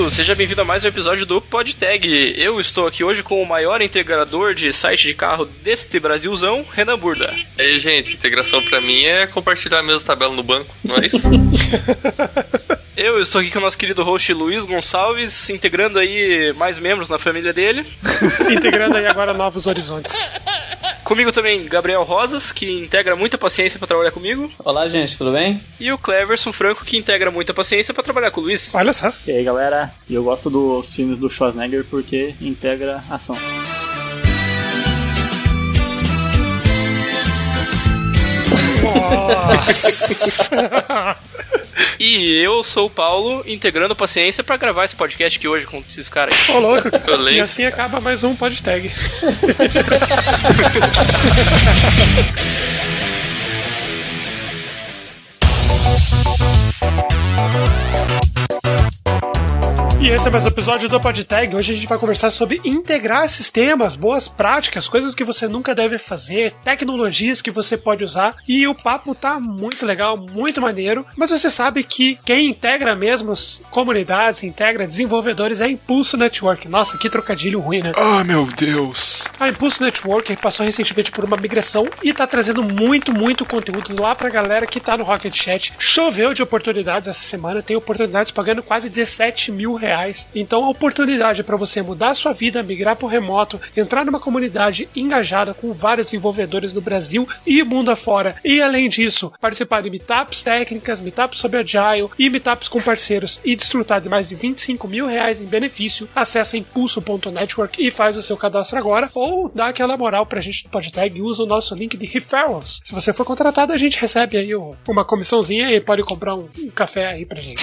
mundo, seja bem-vindo a mais um episódio do PodTag. Eu estou aqui hoje com o maior integrador de site de carro deste Brasilzão, Renan Burda. E aí, gente, integração pra mim é compartilhar a mesma tabela no banco, não é isso? Eu estou aqui com o nosso querido host Luiz Gonçalves, integrando aí mais membros na família dele. Integrando aí agora novos horizontes. Comigo também, Gabriel Rosas, que integra muita paciência pra trabalhar comigo. Olá, gente, tudo bem? E o Cleverson Franco, que integra muita paciência pra trabalhar com o Luiz. Olha só. E aí, galera, eu gosto dos filmes do Schwarzenegger porque integra ação. Nossa. E eu sou o Paulo, integrando paciência pra gravar esse podcast aqui hoje com esses caras aí. Ô, louco. Violência, E assim acaba mais um PodTag. E esse é mais um episódio do PodTag. Hoje a gente vai conversar sobre integrar sistemas, boas práticas, coisas que você nunca deve fazer, tecnologias que você pode usar. E o papo tá muito legal, muito maneiro. Mas você sabe que quem integra mesmo comunidades, integra desenvolvedores é a Impulso Network. Nossa, que trocadilho ruim, né? Oh, meu Deus. A Impulso Network passou recentemente por uma migração e tá trazendo muito conteúdo lá pra galera que tá no Rocket Chat. Choveu de oportunidades essa semana, tem oportunidades pagando quase 17 mil reais. Então a oportunidade para você mudar a sua vida, migrar pro remoto, entrar numa comunidade engajada com vários desenvolvedores no Brasil e mundo afora. E além disso, participar de meetups técnicas, meetups sobre Agile e meetups com parceiros e desfrutar de mais de 25 mil reais em benefício. Acesse impulso.network e faz o seu cadastro agora, ou dá aquela moral pra gente do PodTag e usa o nosso link de referrals. Se você for contratado, a gente recebe aí uma comissãozinha e pode comprar um café aí pra gente.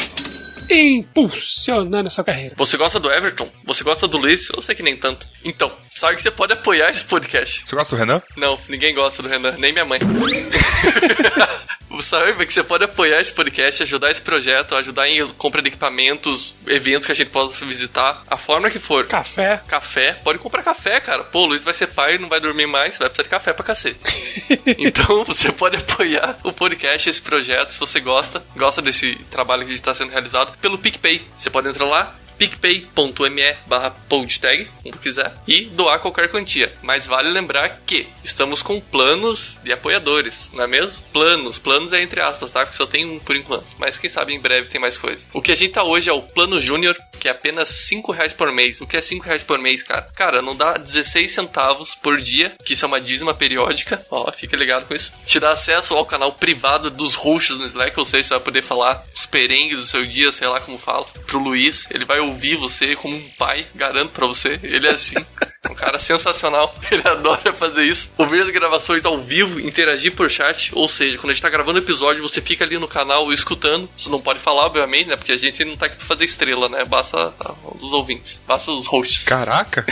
Impulsionando a sua carreira. Você gosta do Everton? Você gosta do Luiz? Eu sei que nem tanto. Então, sabe que você pode apoiar esse podcast. Você gosta do Renan? Não, ninguém gosta do Renan, nem minha mãe. Sabe que você pode apoiar esse podcast, ajudar esse projeto, ajudar em compra de equipamentos, eventos que a gente possa visitar, a forma que for. Café. Café, pode comprar café, cara. Pô, o Luiz vai ser pai, não vai dormir mais, vai precisar de café pra cacete. Então, você pode apoiar o podcast, esse projeto, se você gosta desse trabalho que está sendo realizado, pelo PicPay. Você pode entrar lá, picpay.me/podtag, como quiser, e doar qualquer quantia. Mas vale lembrar que estamos com planos de apoiadores, não é mesmo? Planos é entre aspas, tá? Porque só tem um por enquanto. Mas quem sabe em breve tem mais coisa. O que a gente tá hoje é o Plano Júnior, que é apenas R$5 por mês. O que é R$5 por mês, cara? Cara, não dá 16 centavos por dia, que isso é uma dízima periódica. Ó, fica ligado com isso. Te dá acesso ao canal privado dos hosts no Slack, ou seja, você vai poder falar os perengues do seu dia, sei lá como fala, pro Luiz. Ele vai ouvir você como um pai, garanto pra você. Ele é assim, um cara sensacional. Ele adora fazer isso. Ouvir as gravações ao vivo, interagir por chat. Ou seja, quando a gente tá gravando o episódio, você fica ali no canal escutando. Você não pode falar, obviamente, né? Porque a gente não tá aqui pra fazer estrela, né? Basta os ouvintes, basta os hosts. Caraca!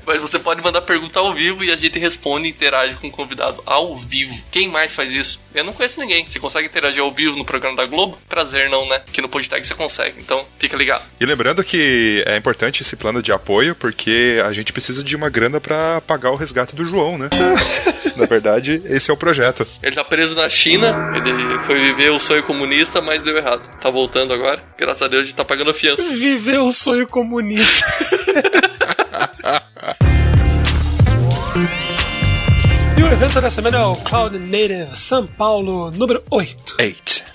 Mas você pode mandar pergunta ao vivo e a gente responde e interage com o convidado ao vivo. Quem mais faz isso? Eu não conheço ninguém. Você consegue interagir ao vivo no programa da Globo? Prazer não, né? Que no PodTag você consegue. Então, fica ligado. E lembrando que é importante esse plano de apoio, porque a gente precisa de uma grana pra pagar o resgate do João, né? Na verdade, esse é o projeto. Ele tá preso na China, ele foi viver o sonho comunista, mas deu errado. Tá voltando agora. Graças a Deus a gente tá pagando fiança. Viver o sonho comunista. E o evento da semana é o Cloud Native São Paulo número 8.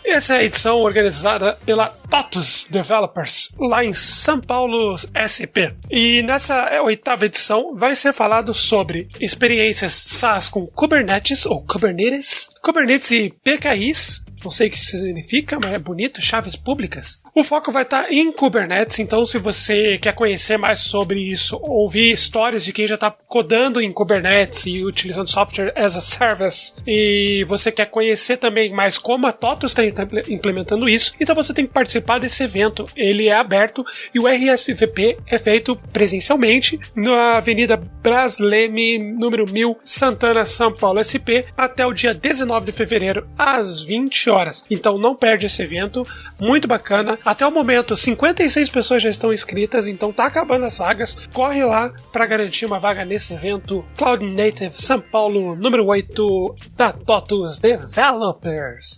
Essa é a edição organizada pela TOTUS Developers, lá em São Paulo, SP. E nessa oitava edição vai ser falado sobre experiências SaaS com Kubernetes ou Kubernetes e PKIs. Não sei o que isso significa, mas é bonito, chaves públicas. O foco vai estar em Kubernetes, então se você quer conhecer mais sobre isso, ouvir histórias de quem já está codando em Kubernetes e utilizando software as a service, e você quer conhecer também mais como a TOTUS está implementando isso, então você tem que participar desse evento. Ele é aberto e o RSVP é feito presencialmente na Avenida Bras Leme, número 1000, Santana, São Paulo, SP, até o dia 19 de fevereiro, às 20 horas. Então não perde esse evento, muito bacana. Até o momento, 56 pessoas já estão inscritas, então tá acabando as vagas. Corre lá para garantir uma vaga nesse evento. Cloud Native São Paulo, número 8, da TOTUS Developers.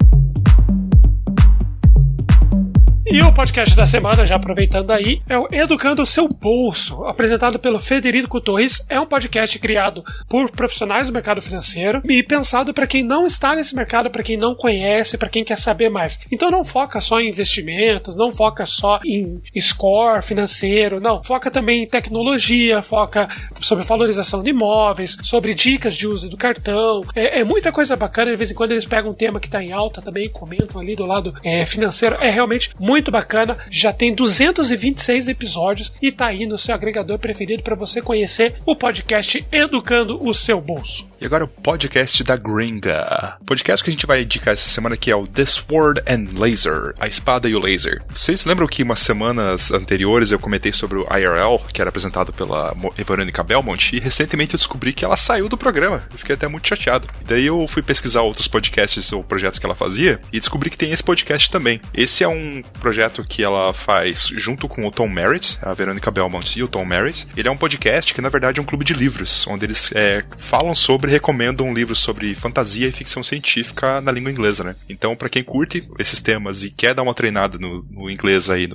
E o podcast da semana, já aproveitando aí, é o Educando o Seu Bolso, apresentado pelo Federico Torres. É um podcast criado por profissionais do mercado financeiro e pensado para quem não está nesse mercado, para quem não conhece, para quem quer saber mais. Então não foca só em investimentos, não foca só em score financeiro, não. Foca também em tecnologia, foca sobre valorização de imóveis, sobre dicas de uso do cartão. É muita coisa bacana. De vez em quando eles pegam um tema que está em alta também, comentam ali do lado financeiro. É realmente muito bacana. Já tem 226 episódios e tá aí no seu agregador preferido para você conhecer o podcast Educando o Seu Bolso. E agora o podcast da Gringa. O podcast que a gente vai indicar essa semana aqui é o The Sword and Laser, a espada e o laser. Vocês lembram que umas semanas anteriores eu comentei sobre o IRL, que era apresentado pela Verônica Belmont, e recentemente eu descobri que ela saiu do programa. Eu fiquei até muito chateado. Daí eu fui pesquisar outros podcasts ou projetos que ela fazia e descobri que tem esse podcast também. Esse é um projeto que ela faz junto com o Tom Merritt, a Verônica Belmont e o Tom Merritt. Ele é um podcast que na verdade é um clube de livros, onde eles falam sobre, recomendam livros sobre fantasia e ficção científica na língua inglesa, né? Então, pra quem curte esses temas e quer dar uma treinada no inglês aí,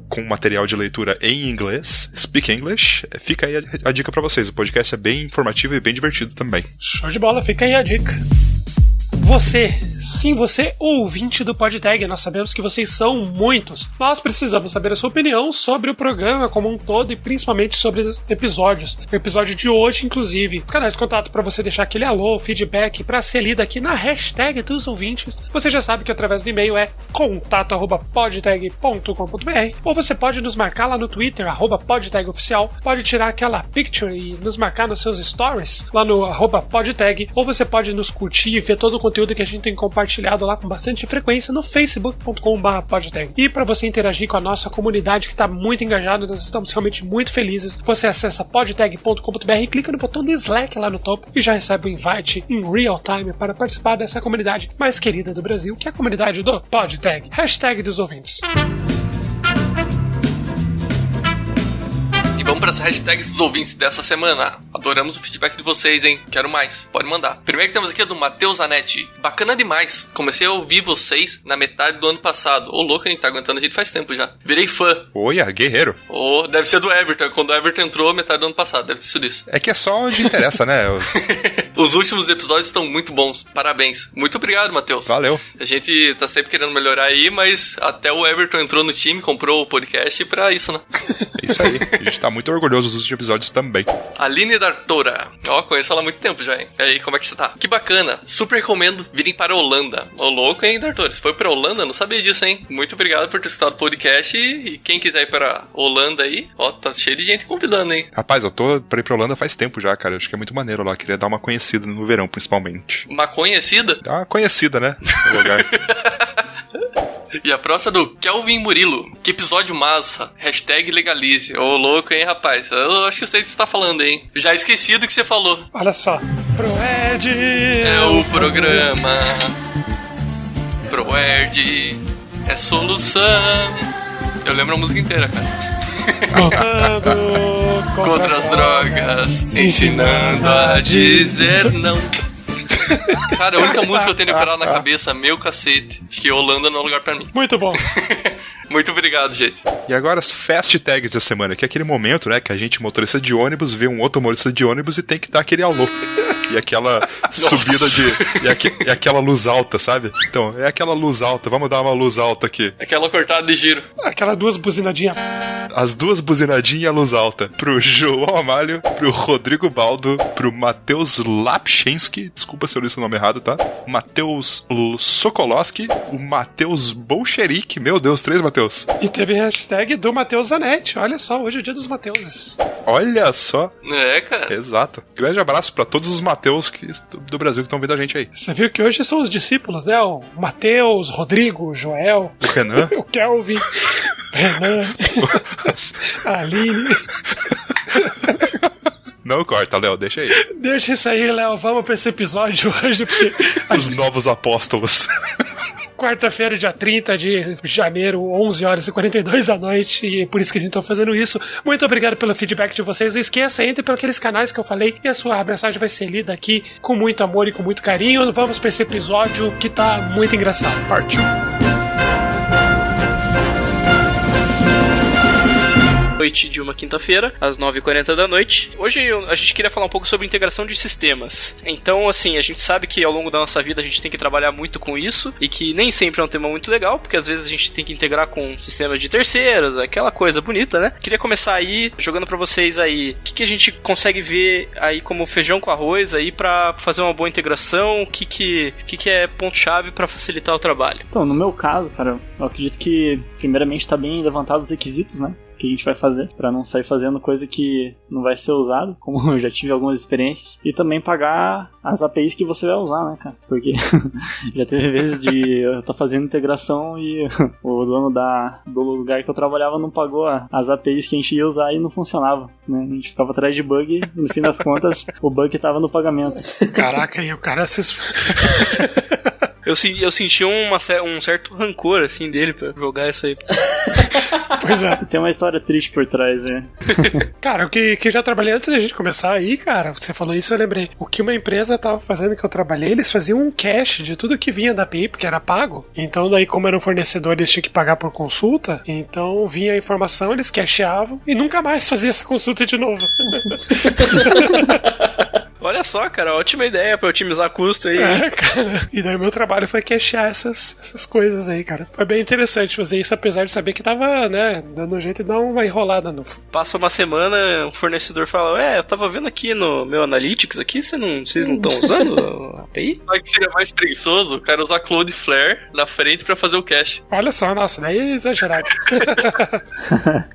com material de leitura em inglês, Speak English, fica aí a dica pra vocês. O podcast é bem informativo e bem divertido também. Show de bola, fica aí a dica. Você, sim, você, ouvinte do PodTag, nós sabemos que vocês são muitos. Nós precisamos saber a sua opinião sobre o programa como um todo e principalmente sobre os episódios. O episódio de hoje, inclusive, canais de contato para você deixar aquele alô, feedback, para ser lido aqui na hashtag dos ouvintes. Você já sabe que através do e-mail é contato@podtag.com.br, ou você pode nos marcar lá no Twitter, @podtagoficial, pode tirar aquela picture e nos marcar nos seus stories lá no @podtag, ou você pode nos curtir e ver todo o conteúdo que a gente tem compartilhado lá com bastante frequência no facebook.com/podtag. E para você interagir com a nossa comunidade que está muito engajada, nós estamos realmente muito felizes. Você acessa podtag.com.br e clica no botão do Slack lá no topo e já recebe o invite em real time para participar dessa comunidade mais querida do Brasil, que é a comunidade do PodTag. Hashtag dos ouvintes. E vamos para as hashtags dos ouvintes dessa semana. Adoramos o feedback de vocês, hein? Quero mais. Pode mandar. Primeiro que temos aqui é do Matheus Zanetti. Bacana demais. Comecei a ouvir vocês na metade do ano passado. Ô, louco, a gente tá aguentando a gente faz tempo já. Virei fã. Olha, guerreiro. Deve ser do Everton. Quando o Everton entrou, metade do ano passado. Deve ter sido isso. É que é só onde interessa, né? Os últimos episódios estão muito bons. Parabéns. Muito obrigado, Matheus. Valeu. A gente tá sempre querendo melhorar aí, mas até o Everton entrou no time, comprou o podcast pra isso, né? É isso aí. A gente tá muito orgulhoso dos últimos episódios também. Aline D'Artora. Conheço ela há muito tempo já, hein? E aí, como é que você tá? Que bacana. Super recomendo virem para a Holanda. Ô, louco, hein, D'Artora? Você foi pra Holanda? Não sabia disso, hein? Muito obrigado por ter escutado o podcast. E quem quiser ir pra Holanda aí, tá cheio de gente convidando, hein? Rapaz, eu tô pra ir pra Holanda faz tempo já, cara. Eu acho que é muito maneiro lá. Queria dar uma conhecida no verão, principalmente. Uma conhecida? Dá uma conhecida, né? No lugar. E a próxima do Kelvin Murilo. Que episódio massa. Hashtag legalize. Ô, louco, hein, rapaz? Eu acho que eu sei o que você tá falando, hein? Já esqueci do que você falou. Olha só. Proerd é o programa. Proerd é solução. Eu lembro a música inteira, cara. Lutando contra as drogas, ensinando a dizer não. Cara, a única música que eu tenho decorado na cabeça, meu cacete. Acho que Holanda não é um lugar pra mim. Muito bom. Muito obrigado, gente. E agora as fast tags da semana, que é aquele momento, né, que a gente, motorista de ônibus, vê um outro motorista de ônibus e tem que dar aquele alô. E aquela subida e aquela luz alta, sabe? Então, é aquela luz alta, vamos dar uma luz alta aqui. Aquela cortada de giro. Aquelas duas buzinadinhas. As duas buzinadinhas e a luz alta. Pro João Amalho, pro Rodrigo Baldo, pro Matheus Lapchensky, desculpa se eu li seu nome errado, tá? O Matheus Sokolowski, o Matheus Bolcherik, meu Deus, 3 Matheus. E teve hashtag do Matheus Zanetti, olha só, hoje é o dia dos Mateuses. Olha só. É, cara. Exato. Grande abraço pra todos os Mateus do Brasil que estão vendo a gente aí. Você viu que hoje são os discípulos, né? O Matheus, Rodrigo, o Joel, o Renan, o Kelvin, Renan, a Aline. Não corta, Léo, deixa aí. Deixa isso aí, Léo. Vamos pra esse episódio hoje, porque... Os novos apóstolos. Quarta-feira, dia 30 de janeiro, 11 horas e 42 da noite, e é por isso que a gente tá fazendo isso. Muito obrigado pelo feedback de vocês. Não esqueça, entre por aqueles canais que eu falei e a sua mensagem vai ser lida aqui com muito amor e com muito carinho. Vamos pra esse episódio que tá muito engraçado. Partiu! noite de uma quinta-feira, às 9h40 da noite. Hoje a gente queria falar um pouco sobre integração de sistemas. Então, assim, a gente sabe que ao longo da nossa vida a gente tem que trabalhar muito com isso e que nem sempre é um tema muito legal, porque às vezes a gente tem que integrar com sistemas de terceiros, aquela coisa bonita, né? Queria começar aí, jogando pra vocês aí, o que a gente consegue ver aí como feijão com arroz aí pra fazer uma boa integração, o que é ponto-chave pra facilitar o trabalho? Então, no meu caso, cara, eu acredito que primeiramente tá bem levantado os requisitos, né? Que a gente vai fazer, pra não sair fazendo coisa que não vai ser usado, como eu já tive algumas experiências, e também pagar as APIs que você vai usar, né, cara? Porque já teve vezes de eu estar fazendo integração e o dono do lugar que eu trabalhava não pagou as APIs que a gente ia usar e não funcionava, né? A gente ficava atrás de bug e no fim das contas o bug tava no pagamento. Caraca, e o cara se... Eu senti um certo rancor, assim, dele pra jogar isso aí. Pois é. Tem uma história triste por trás, né? Cara, o que eu já trabalhei antes da gente começar aí, cara, você falou isso, eu lembrei. O que uma empresa tava fazendo que eu trabalhei, eles faziam um cache de tudo que vinha da API, porque era pago. Então, daí, como era um fornecedor, eles tinham que pagar por consulta. Então, vinha a informação, eles cacheavam e nunca mais fazia essa consulta de novo. Olha só, cara, ótima ideia pra otimizar custo aí. É, cara. E daí meu trabalho foi cachear essas coisas aí, cara. Foi bem interessante fazer isso, apesar de saber que tava, né, dando jeito de dar uma enrolada no... Passa uma semana, o fornecedor fala, eu tava vendo aqui no meu Analytics aqui, vocês não estão usando a API? Sabe que seria mais preguiçoso? O cara usar Cloudflare na frente pra fazer o cache. Olha só, nossa, daí é exagerado.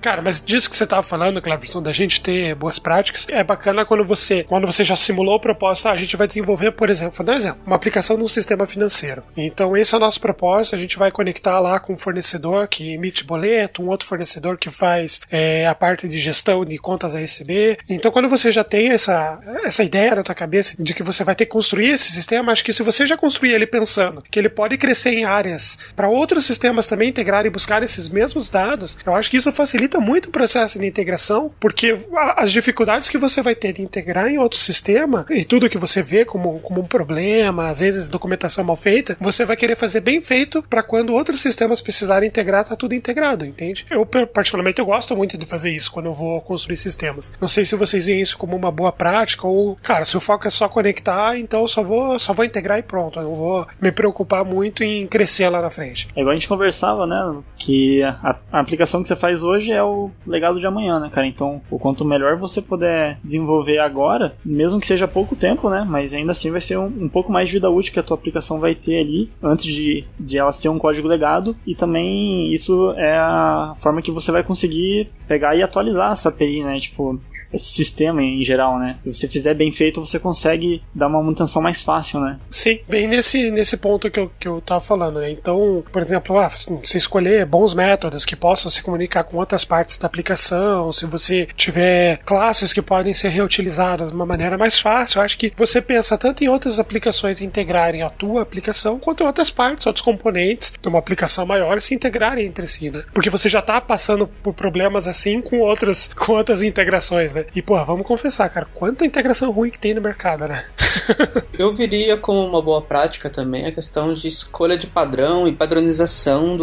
Cara, mas disso que você tava falando, Cleberson, da gente ter boas práticas, é bacana quando você já simulou o propósito, a gente vai desenvolver, por exemplo, vou dar um exemplo, uma aplicação num sistema financeiro. Então esse é o nosso propósito, a gente vai conectar lá com um fornecedor que emite boleto, um outro fornecedor que faz a parte de gestão de contas a receber. Então quando você já tem essa ideia na tua cabeça de que você vai ter que construir esse sistema, acho que se você já construir ele pensando que ele pode crescer em áreas para outros sistemas também integrarem e buscar esses mesmos dados, eu acho que isso facilita muito o processo de integração, porque as dificuldades que você vai ter de integrar em outro sistema e tudo que você vê como um problema, às vezes documentação mal feita, você vai querer fazer bem feito para quando outros sistemas precisarem integrar, tá tudo integrado, entende? Eu, particularmente, eu gosto muito de fazer isso quando eu vou construir sistemas. Não sei se vocês veem isso como uma boa prática ou, cara, se o foco é só conectar, então eu só vou integrar e pronto. Eu não vou me preocupar muito em crescer lá na frente. É igual a gente conversava, né, que a aplicação que você faz hoje é o legado de amanhã, né, cara? Então, o quanto melhor você puder desenvolver agora, mesmo que seja pouco tempo, né, mas ainda assim vai ser um pouco mais de vida útil que a tua aplicação vai ter ali, antes de ela ser um código legado, e também isso é a forma que você vai conseguir pegar e atualizar essa API, né, tipo, esse sistema em geral, né? Se você fizer bem feito, você consegue dar uma manutenção mais fácil, né? Sim, bem nesse ponto que eu tava falando, né? Então, por exemplo, você escolher bons métodos que possam se comunicar com outras partes da aplicação, se você tiver classes que podem ser reutilizadas de uma maneira mais fácil, eu acho que você pensa tanto em outras aplicações integrarem a tua aplicação, quanto em outras partes, outros componentes de uma aplicação maior se integrarem entre si, né? Porque você já tá passando por problemas assim com outras integrações, né? E, pô, vamos confessar, cara, quanta integração ruim que tem no mercado, né? Eu viria como uma boa prática também a questão de escolha de padrão e padronização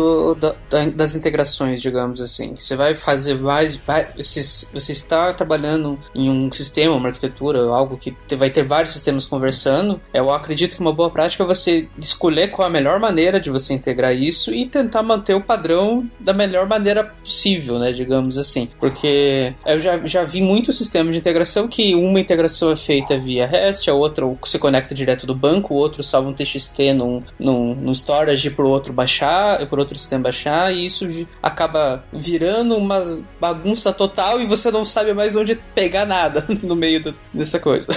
das integrações, digamos assim. Você vai fazer você está trabalhando em um sistema, uma arquitetura, algo que vai ter vários sistemas conversando. Eu acredito que uma boa prática é você escolher qual a melhor maneira de você integrar isso e tentar manter o padrão da melhor maneira possível, né, digamos assim. Porque eu já vi muitos sistemas de integração que uma integração é feita via REST, a outra se conecta direto do banco, o outro salva um TXT num storage pro outro sistema baixar, e isso acaba virando uma bagunça total e você não sabe mais onde pegar nada no meio dessa coisa.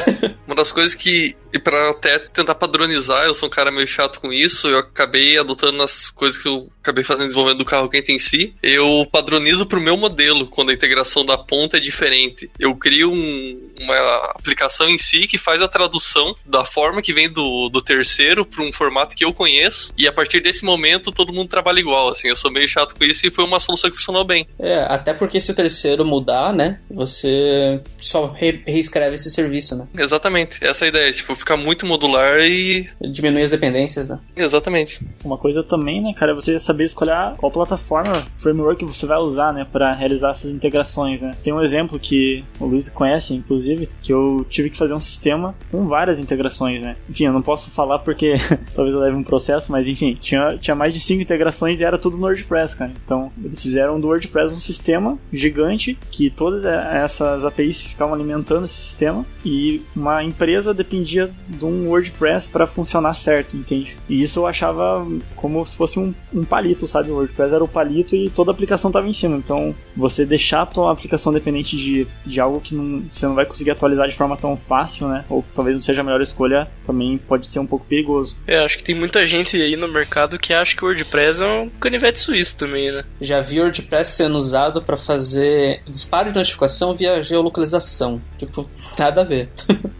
Uma das coisas que, e pra até tentar padronizar, eu sou um cara meio chato com isso, eu acabei adotando nas coisas que eu acabei fazendo desenvolvimento do carro quente em si, eu padronizo pro meu modelo quando a integração da ponta é diferente. Eu crio uma aplicação em si que faz a tradução da forma que vem do terceiro para um formato que eu conheço, e a partir desse momento todo mundo trabalha igual, assim. Eu sou meio chato com isso e foi uma solução que funcionou bem. Até porque se o terceiro mudar, né, você só reescreve esse serviço, né? Exatamente, essa é a ideia, tipo, ficar muito modular e... Diminuir as dependências, né? Exatamente. Uma coisa também, né, cara, é você saber escolher qual plataforma, framework você vai usar, né, para realizar essas integrações, né. Tem um exemplo que o Luiz conhece, inclusive, que eu tive que fazer um sistema com várias integrações, né. Enfim, eu não posso falar porque talvez eu leve um processo, mas enfim, tinha mais de 5 integrações e era tudo no WordPress, cara. Então, eles fizeram do WordPress um sistema gigante que todas essas APIs ficavam alimentando esse sistema e uma empresa dependia de um WordPress para funcionar certo, entende? E isso eu achava como se fosse um palito, sabe? O WordPress era o palito e toda a aplicação estava em cima. Então, você deixar a tua aplicação dependente de algo que você não vai conseguir atualizar de forma tão fácil, né? Ou talvez não seja a melhor escolha, também pode ser um pouco perigoso. Acho que tem muita gente aí no mercado que acha que o WordPress é um canivete suíço também, né? Já vi o WordPress sendo usado para fazer disparo de notificação via geolocalização. Tipo, nada a ver.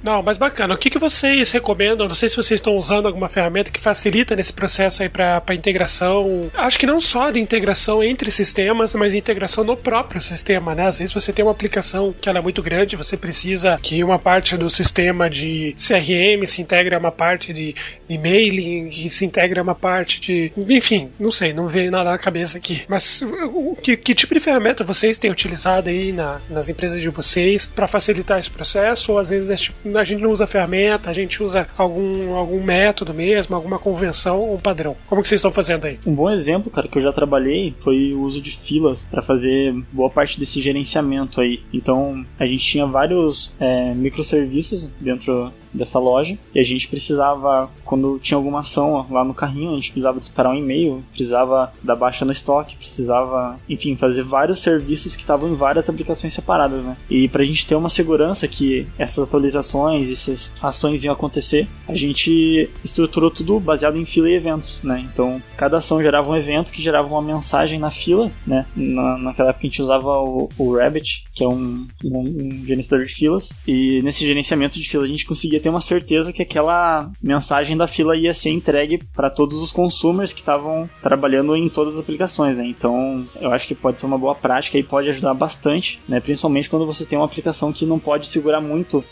Não, mas bacana. O que vocês recomendam? Não sei se vocês estão usando alguma ferramenta que facilita nesse processo aí para integração. Acho que não só de integração entre sistemas, mas integração no próprio sistema, né? Às vezes você tem uma aplicação que ela é muito grande, você precisa que uma parte do sistema de CRM se integre a uma parte de e-mailing, que se integre a uma parte de... Enfim, não sei, não veio nada na cabeça aqui. Mas que tipo de ferramenta vocês têm utilizado aí nas empresas de vocês para facilitar esse processo? Ou às vezes a gente não usa ferramenta, a gente usa algum método mesmo, alguma convenção ou padrão? Como que vocês estão fazendo aí? Um bom exemplo, cara, que eu já trabalhei foi o uso de filas para fazer boa parte desse gerenciamento aí. Então, a gente tinha vários microserviços dentro dessa loja e a gente precisava, quando tinha alguma ação lá no carrinho, a gente precisava disparar um e-mail, precisava dar baixa no estoque, precisava, enfim, fazer vários serviços que estavam em várias aplicações separadas, né? E pra gente ter uma segurança que essas atualizações, essas ações iam acontecer, a gente estruturou tudo baseado em fila e eventos, né? Então, cada ação gerava um evento que gerava uma mensagem na fila, né? Naquela época a gente usava o Rabbit, que é um gerenciador de filas, e nesse gerenciamento de fila a gente conseguia ter uma certeza que aquela mensagem da fila ia ser entregue para todos os consumers que estavam trabalhando em todas as aplicações, né? Então, eu acho que pode ser uma boa prática e pode ajudar bastante, né? Principalmente quando você tem uma aplicação que não pode segurar muito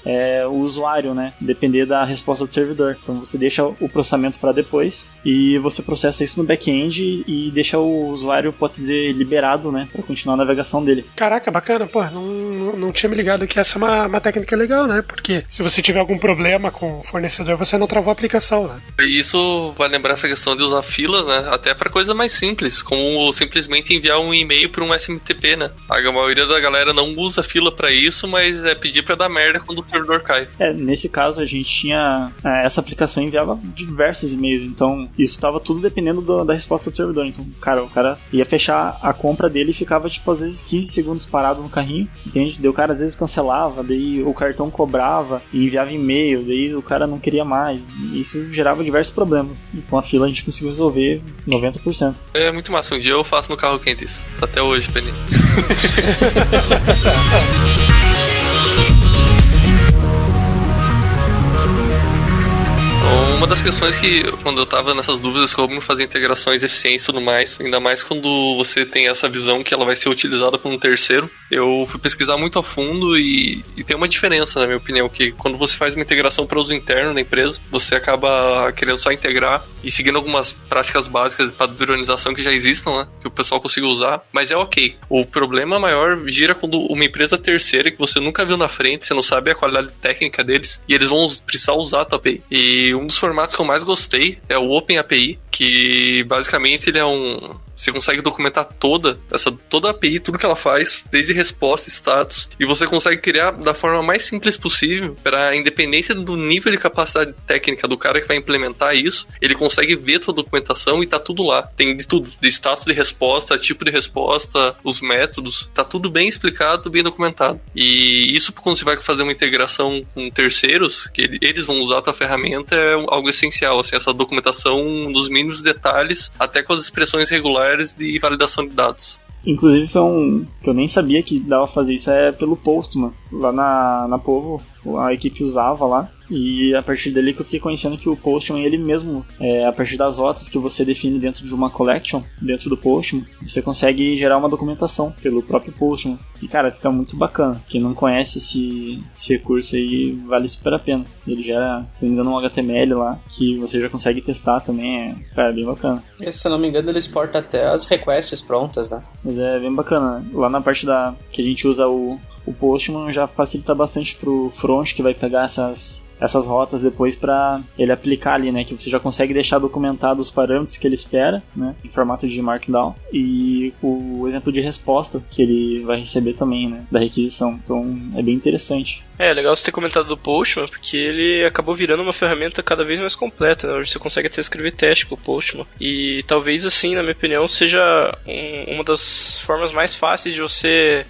o usuário, né? Depender da resposta do servidor. Então, você deixa o processamento para depois e você processa isso no back-end e deixa o usuário, pode dizer, liberado, né? Para continuar a navegação dele. Caraca, bacana. Pô, não tinha me ligado que essa é uma técnica legal, né? Porque se você tiver algum problema com o fornecedor, você não travou a aplicação, né? Isso vai lembrar essa questão de usar fila, né? Até para coisa mais simples, como simplesmente enviar um e-mail para um SMTP, né? A maioria da galera não usa fila para isso, mas é pedir para dar merda quando o servidor cai. Nesse caso a gente tinha essa aplicação enviava diversos e-mails, então isso estava tudo dependendo da resposta do servidor. Então, o cara ia fechar a compra dele e ficava tipo às vezes 15 segundos parado no carrinho, entende? Daí o cara às vezes cancelava, daí o cartão cobrava e enviava e-mail, daí o cara não queria mais. E isso gerava diversos problemas. E com a fila a gente conseguiu resolver 90%. É muito massa. Um dia eu faço no carro quente isso. Até hoje, Penny. Uma das questões que, quando eu tava nessas dúvidas como fazer integrações eficientes e tudo mais, ainda mais quando você tem essa visão que ela vai ser utilizada por um terceiro, eu fui pesquisar muito a fundo e tem uma diferença, na minha opinião, que quando você faz uma integração para uso interno da empresa, você acaba querendo só integrar e seguindo algumas práticas básicas de padronização que já existam, né, que o pessoal consiga usar, mas é ok. O problema maior gira quando uma empresa terceira que você nunca viu na frente, você não sabe a qualidade técnica deles, e eles vão precisar usar a tua API. E um dos formatos que eu mais gostei é o OpenAPI, que basicamente ele é você consegue documentar toda a API, tudo que ela faz, desde resposta, status, e você consegue criar da forma mais simples possível, para independência do nível de capacidade técnica do cara que vai implementar isso, ele consegue ver toda a documentação e tá tudo lá. Tem de tudo, de status de resposta, tipo de resposta, os métodos, tá tudo bem explicado, bem documentado. E isso, quando você vai fazer uma integração com terceiros, que eles vão usar a tua ferramenta, é algo essencial, assim, essa documentação dos mínimos detalhes, até com as expressões regulares de validação de dados. Inclusive foi que eu nem sabia que dava pra fazer isso, pelo Postman. Lá na Povo a equipe usava lá. E a partir dele que eu fiquei conhecendo que o Postman, ele mesmo, a partir das rotas que você define dentro de uma collection, dentro do Postman, você consegue gerar uma documentação pelo próprio Postman. E cara, fica muito bacana. Quem não conhece esse recurso aí, vale super a pena. Ele gera, se não me engano, um HTML lá, que você já consegue testar também, cara, bem bacana. E, se eu não me engano, ele exporta até as requests prontas, né? Mas é bem bacana. Lá na parte que a gente usa o Postman, já facilita bastante pro front, que vai pegar essas rotas depois para ele aplicar ali, né, que você já consegue deixar documentado os parâmetros que ele espera, né, em formato de Markdown, e o exemplo de resposta que ele vai receber também, né, da requisição. Então é bem interessante. É legal você ter comentado do Postman, porque ele acabou virando uma ferramenta cada vez mais completa, né? Hoje você consegue até escrever teste com o Postman, e talvez assim, na minha opinião, seja uma das formas mais fáceis de você...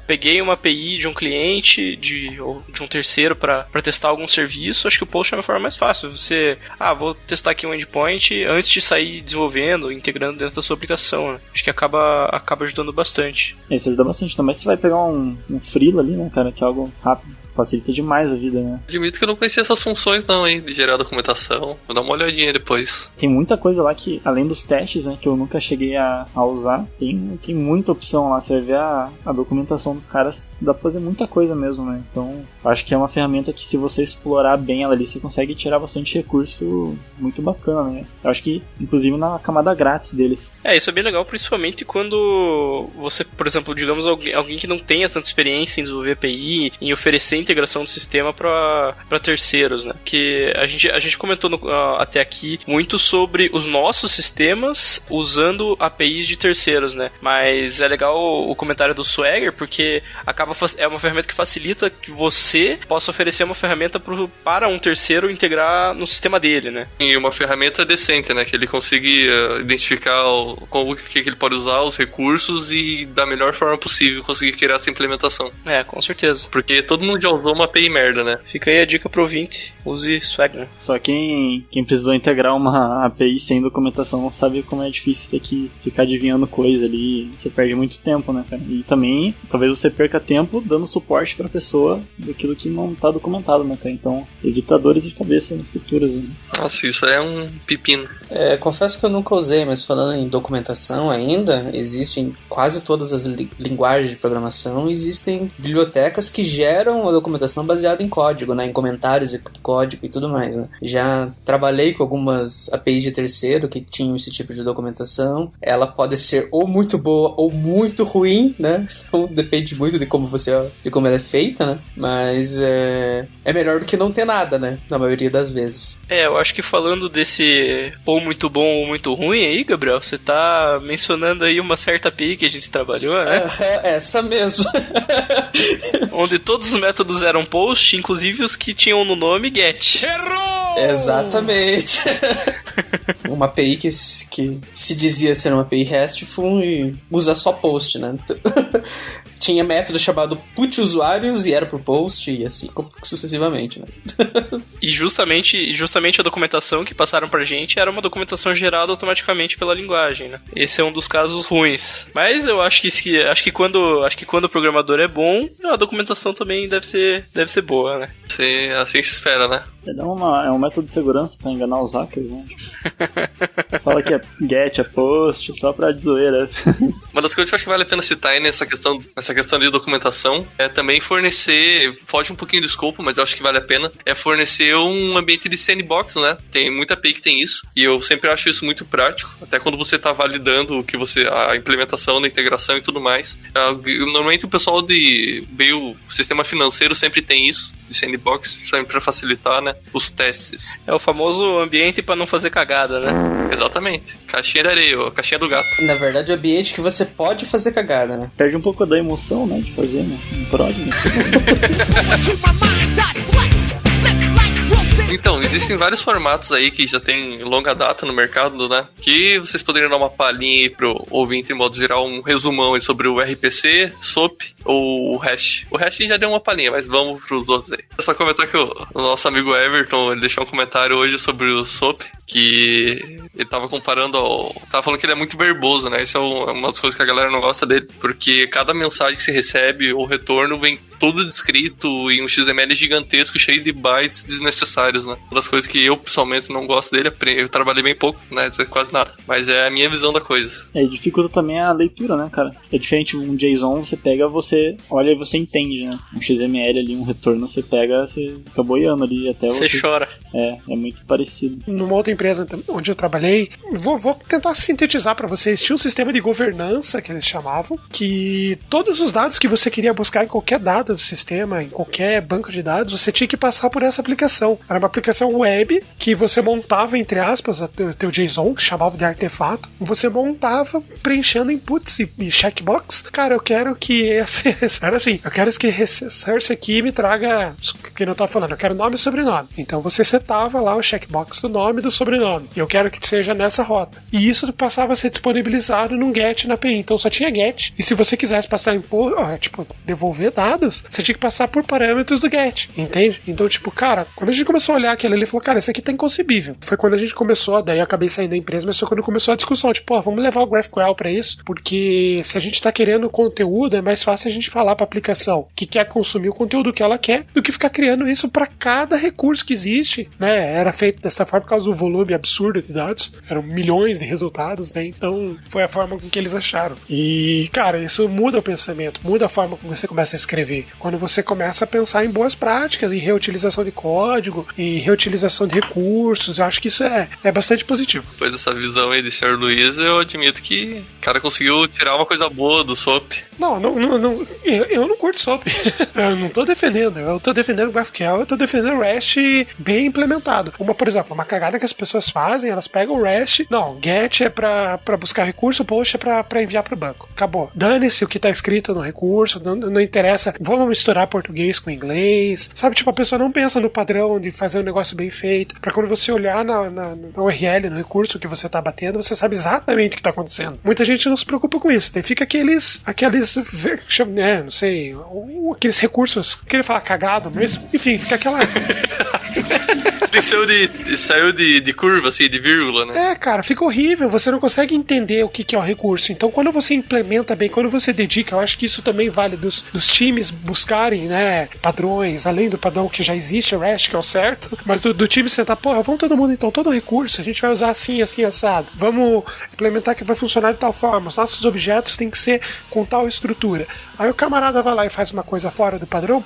peguei uma API de um cliente ou de um terceiro para testar algum serviço. Acho que o Postman é uma forma mais fácil. Você, vou testar aqui um endpoint antes de sair desenvolvendo, integrando dentro da sua aplicação, né? Acho que acaba ajudando bastante. Isso ajuda bastante. Também você vai pegar um freela ali, né, cara, que é algo rápido. Facilita demais a vida, né? Admito que eu não conhecia essas funções não, hein, de gerar documentação. Vou dar uma olhadinha depois. Tem muita coisa lá que, além dos testes, né, que eu nunca cheguei a usar, tem muita opção lá. Você vai ver a documentação dos caras, dá pra fazer muita coisa mesmo, né? Então, acho que é uma ferramenta que, se você explorar bem ela ali, você consegue tirar bastante recurso muito bacana, né? Eu acho que, inclusive, na camada grátis deles. Isso é bem legal, principalmente quando você, por exemplo, digamos, alguém que não tenha tanta experiência em desenvolver API, em oferecer integração do sistema para terceiros, né? Que a gente comentou até aqui muito sobre os nossos sistemas usando APIs de terceiros, né? Mas é legal o comentário do Swagger, porque é uma ferramenta que facilita que você possa oferecer uma ferramenta para um terceiro integrar no sistema dele, né? E uma ferramenta decente, né? Que ele consiga identificar o que ele pode usar, os recursos, e da melhor forma possível conseguir criar essa implementação. Com certeza. Porque todo mundo já usou uma API merda, né? Fica aí a dica pro ouvinte, use Swagger. Só quem precisou integrar uma API sem documentação não sabe como é difícil ter que ficar adivinhando coisa ali, você perde muito tempo, né, cara? E também, talvez você perca tempo dando suporte pra pessoa daquilo que não tá documentado, né, cara? Então, evita dores de cabeça futuras, né? Nossa, isso é um pepino. Confesso que eu nunca usei, mas falando em documentação ainda, existem quase todas as linguagens de programação, existem bibliotecas que geram a documentação baseada em código, né, em comentários de código e tudo mais, né. Já trabalhei com algumas APIs de terceiro que tinham esse tipo de documentação. Ela pode ser ou muito boa ou muito ruim, né, então depende muito de como ela é feita, né, mas é melhor do que não ter nada, né, na maioria das vezes. Eu acho que falando desse ou muito bom ou muito ruim aí, Gabriel, você tá mencionando aí uma certa API que a gente trabalhou, né? Essa mesmo. Onde todos os métodos eram post, inclusive os que tinham no nome get. Errou! Exatamente. Uma API que se dizia ser uma API RESTful e usa só post, né? Tinha método chamado put usuários e era pro post e assim sucessivamente, né? E justamente a documentação que passaram pra gente era uma documentação gerada automaticamente pela linguagem, né? Esse é um dos casos ruins. Mas eu acho que quando o programador é bom, a documentação também deve ser boa, né? Assim se espera, né? É um método de segurança pra enganar os hackers, né? Fala que é get, é post, só pra de zoeira. Uma das coisas que eu acho que vale a pena citar aí nessa questão de documentação é também fornecer, foge um pouquinho do escopo, mas eu acho que vale a pena, é fornecer um ambiente de sandbox, né? Tem muita API que tem isso, e eu sempre acho isso muito prático, até quando você tá validando a implementação da integração e tudo mais. Normalmente o pessoal o sistema financeiro sempre tem isso, de sandbox, sempre pra facilitar, né, os testes. É o famoso ambiente pra não fazer cagada, né? Exatamente. Caixinha de areia, caixinha do gato. Na verdade, é o ambiente que você pode fazer cagada, né? Perde um pouco da emoção, né, de fazer, né? Um prod, né? Então, existem vários formatos aí que já tem longa data no mercado, né? Que vocês poderiam dar uma palhinha aí pro ouvinte, em modo geral, um resumão aí sobre o RPC, SOAP ou o Hash. O Hash já deu uma palhinha, mas vamos pros outros aí. É só comentar que o nosso amigo Everton, ele deixou um comentário hoje sobre o SOAP, que ele tava comparando tava falando que ele é muito verboso, né? Isso é uma das coisas que a galera não gosta dele, porque cada mensagem que você recebe, o retorno vem tudo descrito em um XML gigantesco, cheio de bytes desnecessários, né? Uma das coisas que eu, pessoalmente, não gosto dele, eu trabalhei bem pouco, né? Quase nada. Mas é a minha visão da coisa. Dificulta também a leitura, né, cara? É diferente um JSON, você pega, você olha e você entende, né? Um XML ali, um retorno, você pega, você fica boiando ali até você... Você chora. É muito parecido. Numa outra empresa onde eu trabalhei, vou tentar sintetizar pra vocês. Tinha um sistema de governança, que eles chamavam, que todos os dados que você queria buscar em qualquer dado do sistema, em qualquer banco de dados, você tinha que passar por essa aplicação. Era uma aplicação web que você montava, entre aspas, o teu JSON, que chamava de artefato. Você montava preenchendo inputs e checkbox. Cara, eu quero que era assim, eu quero que esse search aqui me traga, que não tá falando, eu quero nome e sobrenome. Então você setava lá o checkbox do nome e do sobrenome. E eu quero que seja nessa rota. E isso passava a ser disponibilizado num GET na API. Então só tinha GET. E se você quisesse passar devolver dados, você tinha que passar por parâmetros do GET, entende? Então, cara, quando a gente começou a olhar aquilo ali, ele falou, cara, isso aqui tá inconcebível. Foi quando a gente começou, daí eu acabei saindo da empresa, mas foi quando começou a discussão, vamos levar o GraphQL pra isso, porque se a gente tá querendo conteúdo, é mais fácil a gente falar pra aplicação que quer consumir o conteúdo que ela quer, do que ficar criando isso pra cada recurso que existe, né? Era feito dessa forma por causa do volume absurdo de dados, eram milhões de resultados, né? Então, foi a forma com que eles acharam. E, cara, isso muda o pensamento, muda a forma como você começa a escrever. Quando você começa a pensar em boas práticas, em reutilização de código, em reutilização de recursos, eu acho que isso é bastante positivo. Depois dessa visão aí de Sr. Luiz, eu admito que o cara conseguiu tirar uma coisa boa do SOAP. Não, eu não curto SOAP. Eu não tô defendendo. Eu tô defendendo o GraphQL, eu tô defendendo o REST bem implementado. Por exemplo, uma cagada que as pessoas fazem, elas pegam o REST, GET é pra buscar recurso, POST é pra enviar pro banco. Acabou. Dane-se o que tá escrito no recurso, não interessa. Vamos misturar português com inglês. Sabe, a pessoa não pensa no padrão de fazer um negócio bem feito, pra quando você olhar na URL, no recurso que você tá batendo, você sabe exatamente o que tá acontecendo. Muita gente não se preocupa com isso. Daí fica aqueles não sei, aqueles recursos, queria falar cagado, mas enfim, fica aquela... Saiu de curva, assim, de vírgula, né? Cara, fica horrível, você não consegue entender o que é o recurso. Então, quando você implementa bem, quando você dedica, eu acho que isso também vale dos times buscarem, né, padrões, além do padrão que já existe, o REST, que é o certo, mas do time sentar, vamos todo mundo, então, todo recurso, a gente vai usar assim, assim, assado. Vamos implementar que vai funcionar de tal forma, os nossos objetos têm que ser com tal estrutura. Aí o camarada vai lá e faz uma coisa fora do padrão,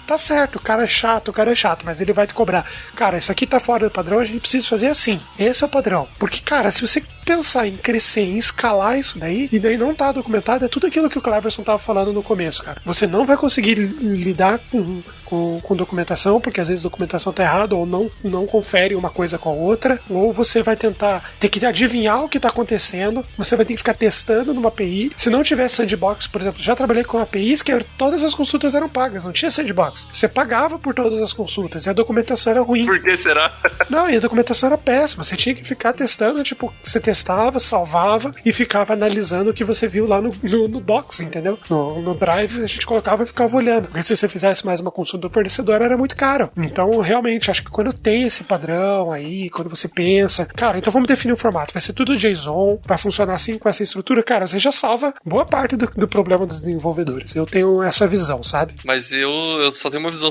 tá certo, o cara é chato, mas ele vai te cobrar. Cara, isso aqui tá fora do padrão, a gente precisa fazer assim. Esse é o padrão. Porque, cara, se você pensar em crescer, em escalar isso daí, e daí não tá documentado, é tudo aquilo que o Cleverson tava falando no começo, cara. Você não vai conseguir lidar com documentação, porque às vezes a documentação tá errada, ou não confere uma coisa com a outra, ou você vai ter que adivinhar o que tá acontecendo, você vai ter que ficar testando numa API. Se não tiver sandbox, por exemplo, já trabalhei com APIs que todas as consultas eram pagas, não tinha sandbox. Você pagava por todas as consultas, e a documentação era ruim. Por que será? Não, e a documentação era péssima, você tinha que ficar testando, você testava, salvava e ficava analisando o que você viu lá no Docs, entendeu? No Drive a gente colocava e ficava olhando, porque se você fizesse mais uma consulta do fornecedor era muito caro. Então, realmente, acho que quando tem esse padrão aí, quando você pensa, cara, então vamos definir o formato, vai ser tudo JSON, vai funcionar assim com essa estrutura, cara, você já salva boa parte do problema dos desenvolvedores. Eu tenho essa visão, sabe? Mas eu só tenho uma visão,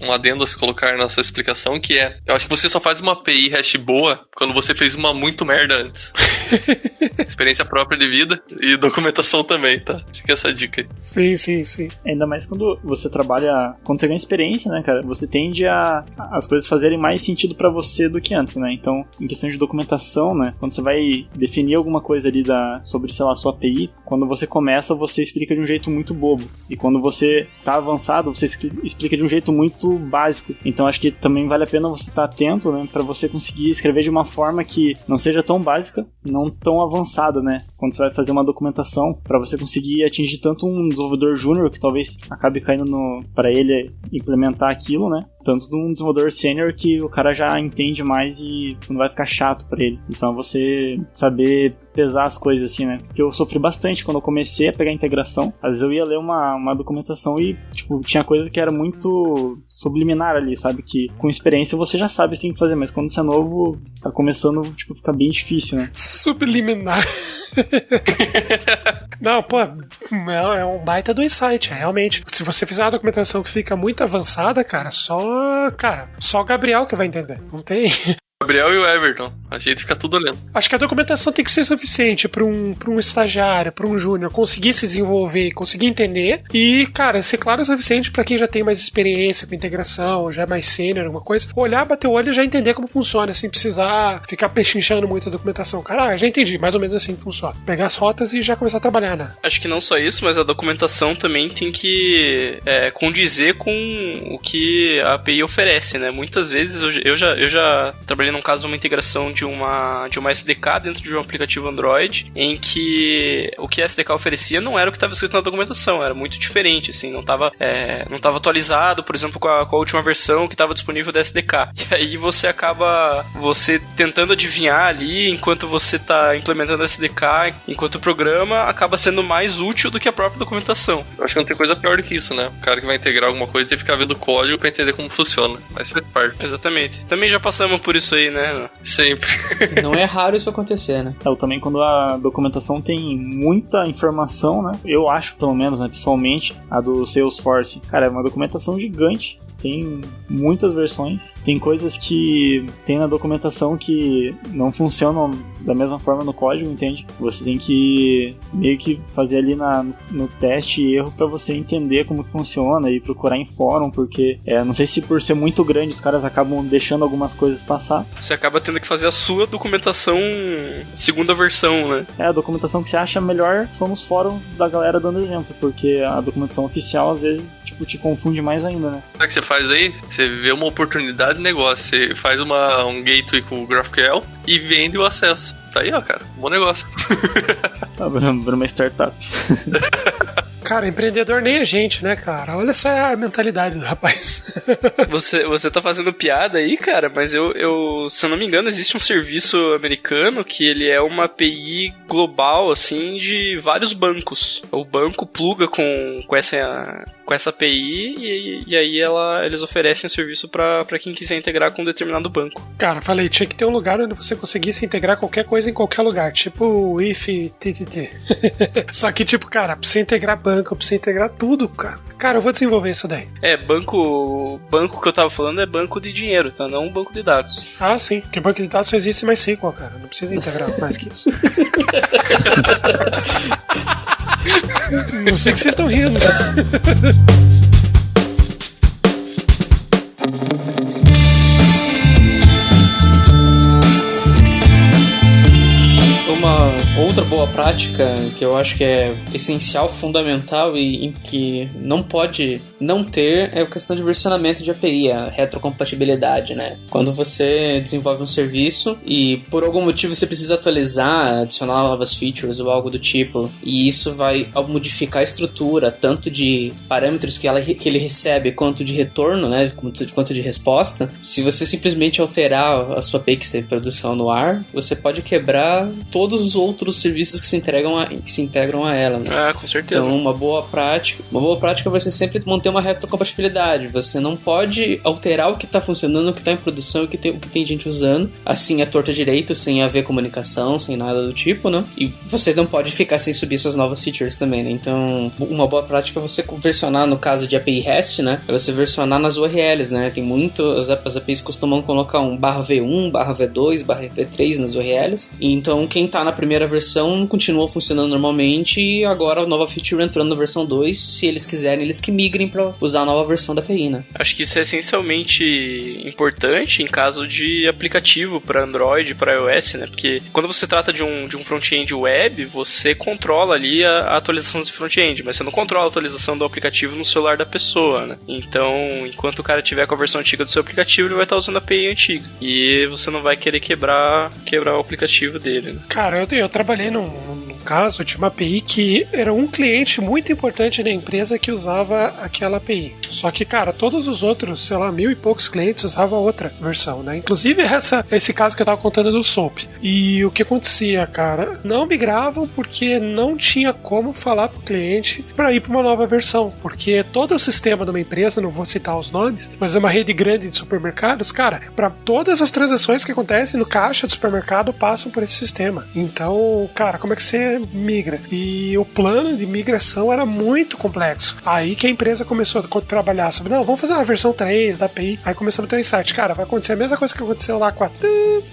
um adendo a se colocar na sua explicação, que eu acho que você só faz uma API hash boa quando você fez uma muito merda antes. Experiência própria de vida e documentação também, tá? Acho que essa dica aí. Sim. Ainda mais quando você trabalha, quando você ganha experiência, né, cara? Você tende as coisas fazerem mais sentido pra você do que antes, né? Então, em questão de documentação, né? Quando você vai definir alguma coisa ali sobre, sei lá, sua API, quando você começa, você explica de um jeito muito bobo. E quando você tá avançado, você explica de um jeito muito básico. Então, acho que também vale a pena você estar atento, né? Pra você conseguir escrever de uma forma que não seja tão básica, não tão avançada, né? Quando você vai fazer uma documentação, pra você conseguir atingir tanto um desenvolvedor júnior, que talvez acabe caindo pra ele implementar aquilo, né? tanto de um desenvolvedor sênior que o cara já entende mais e não vai ficar chato pra ele. Então você saber pesar as coisas assim, né? Porque eu sofri bastante quando eu comecei a pegar integração. Às vezes eu ia ler uma documentação e, tipo, tinha coisa que era muito subliminar ali, sabe? Que com experiência você já sabe o que tem que fazer, mas quando você é novo, tá começando, tipo, fica bem difícil, né? Subliminar. Não, pô, é um baita do insight, realmente. Se você fizer uma documentação que fica muito avançada, só o Gabriel que vai entender. Não tem... Gabriel e o Everton. A gente fica tudo olhando. Acho que a documentação tem que ser suficiente para um estagiário, para um júnior conseguir se desenvolver, conseguir entender e, ser claro o suficiente para quem já tem mais experiência com integração, já é mais sênior, alguma coisa, olhar, bater o olho e já entender como funciona, sem precisar ficar pechinchando muito a documentação. Já entendi, mais ou menos assim que funciona. Pegar as rotas e já começar a trabalhar, né? Acho que não só isso, mas a documentação também tem que condizer com o que a API oferece, né? Muitas vezes eu já trabalhei num caso de uma integração de uma SDK dentro de um aplicativo Android, em que o que a SDK oferecia não era o que estava escrito na documentação, era muito diferente, assim, não estava atualizado, por exemplo, com a última versão que estava disponível da SDK. E aí você acaba tentando adivinhar ali, enquanto você está implementando a SDK, enquanto o programa acaba sendo mais útil do que a própria documentação. Eu acho que não tem coisa pior do que isso, né? O cara que vai integrar alguma coisa tem que ficar vendo o código para entender como funciona, mas faz parte. Exatamente. Também já passamos por isso aí, né? Sempre. Não é raro isso acontecer, né? Eu também, quando a documentação tem muita informação, né? Eu acho, pelo menos, né, pessoalmente, a do Salesforce. Cara, é uma documentação gigante. Tem muitas versões. Tem coisas que tem na documentação que não funcionam da mesma forma no código, entende? Você tem que meio que fazer ali no teste e erro pra você entender como que funciona e procurar em fórum, porque não sei se por ser muito grande os caras acabam deixando algumas coisas passar. Você acaba tendo que fazer a sua documentação segunda versão, né? A documentação que você acha melhor são nos fóruns da galera dando exemplo, porque a documentação oficial às vezes te confunde mais ainda, né? O que você faz aí? Você vê uma oportunidade de negócio, você faz um gateway com o GraphQL e vende o acesso. Tá aí, ó, cara, bom negócio. Abrindo uma startup. Empreendedor nem a gente, né, cara? Olha só a mentalidade do rapaz. Você tá fazendo piada aí, cara, mas eu, se eu não me engano, existe um serviço americano que ele é uma API global, assim, de vários bancos. O banco pluga com essa API e aí eles oferecem o serviço pra quem quiser integrar com um determinado banco. Cara, falei, tinha que ter um lugar onde você conseguisse integrar qualquer coisa em qualquer lugar, tipo o IF TTT. Só que, pra você integrar banco, pra você integrar tudo, cara. Cara, eu vou desenvolver isso daí. Banco que eu tava falando é banco de dinheiro, tá? Não um banco de dados. Ah, sim. Porque banco de dados só existe mais SQL, cara. Não precisa integrar mais que isso. Não sei que vocês estão rindo. Uma outra boa prática que eu acho que é essencial, fundamental e que não pode não ter é a questão de versionamento de API, a retrocompatibilidade, né? Quando você desenvolve um serviço e por algum motivo você precisa atualizar, adicionar novas features ou algo do tipo, e isso vai modificar a estrutura, tanto de parâmetros que ele recebe, quanto de retorno, né? Quanto de resposta, se você simplesmente alterar a sua API que você produziu no ar, você pode quebrar todos os outros serviços que se integram a ela, né? Ah, com certeza. Então, uma boa prática vai ser sempre manter uma retrocompatibilidade. Você não pode alterar o que está funcionando, o que está em produção, o que tem gente usando, assim, a torta direito, sem haver comunicação, sem nada do tipo, né? E você não pode ficar sem subir suas novas features também, né? Então, uma boa prática é você versionar, no caso de API REST, né? É você versionar nas URLs, né? Tem as APIs costumam colocar um /v1, /v2, /v3 nas URLs. E então, quem tá na primeira versão continua funcionando normalmente e agora a nova feature entrando na versão 2, se eles quiserem, eles que migrem para usar a nova versão da API, né? Acho que isso é essencialmente importante em caso de aplicativo para Android, para iOS, né? Porque quando você trata de um front-end web, você controla ali a atualização do front-end, mas você não controla a atualização do aplicativo no celular da pessoa, né? Então, enquanto o cara tiver com a versão antiga do seu aplicativo, ele vai estar usando a API antiga. E você não vai querer quebrar o aplicativo dele, né? Cara, eu trabalhei num caso de uma API que era um cliente muito importante da empresa que usava aquela API. Só que, cara, todos os outros, sei lá, 1000 e poucos clientes usavam outra versão, né? Inclusive esse caso que eu tava contando do SOAP. E o que acontecia, cara? Não migravam porque não tinha como falar pro cliente para ir para uma nova versão. Porque todo o sistema de uma empresa, não vou citar os nomes, mas é uma rede grande de supermercados, cara, para todas as transações que acontecem no caixa do supermercado passam por esse sistema. Então, cara, como é que você migra? E o plano de migração era muito complexo. Aí que a empresa começou a trabalhar sobre, não, vamos fazer uma versão 3 da API. Aí começamos a ter um insight, cara, vai acontecer a mesma coisa que aconteceu lá com a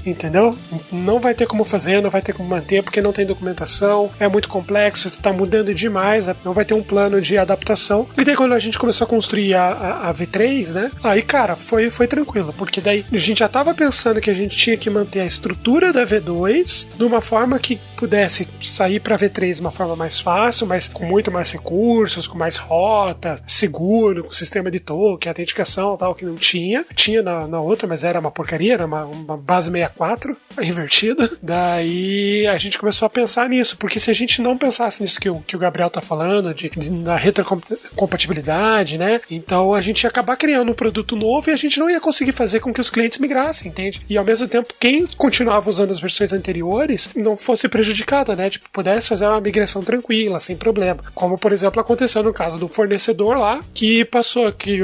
entendeu? Não vai ter como fazer, não vai ter como manter, porque não tem documentação, é muito complexo, tá mudando demais, não vai ter um plano de adaptação. E daí quando a gente começou a construir a V3, né? Aí, cara, foi tranquilo, porque daí a gente já tava pensando que a gente tinha que manter a estrutura da V2 de uma forma que pudesse sair pra V3 de uma forma mais fácil, mas com muito mais recursos, com mais rota, seguro, com sistema de token, autenticação, tal, que não tinha. Tinha na outra, mas era uma porcaria, era uma base 64 invertida. Daí a gente começou a pensar nisso, porque se a gente não pensasse nisso que o Gabriel tá falando, na retrocompatibilidade, né? Então a gente ia acabar criando um produto novo e a gente não ia conseguir fazer com que os clientes migrassem, entende? E ao mesmo tempo, quem continuava usando as versões anteriores não fosse prejudicado, né? Tipo, pudesse fazer uma migração tranquila, sem problema. Como, por exemplo, aconteceu no caso do fornecedor lá, que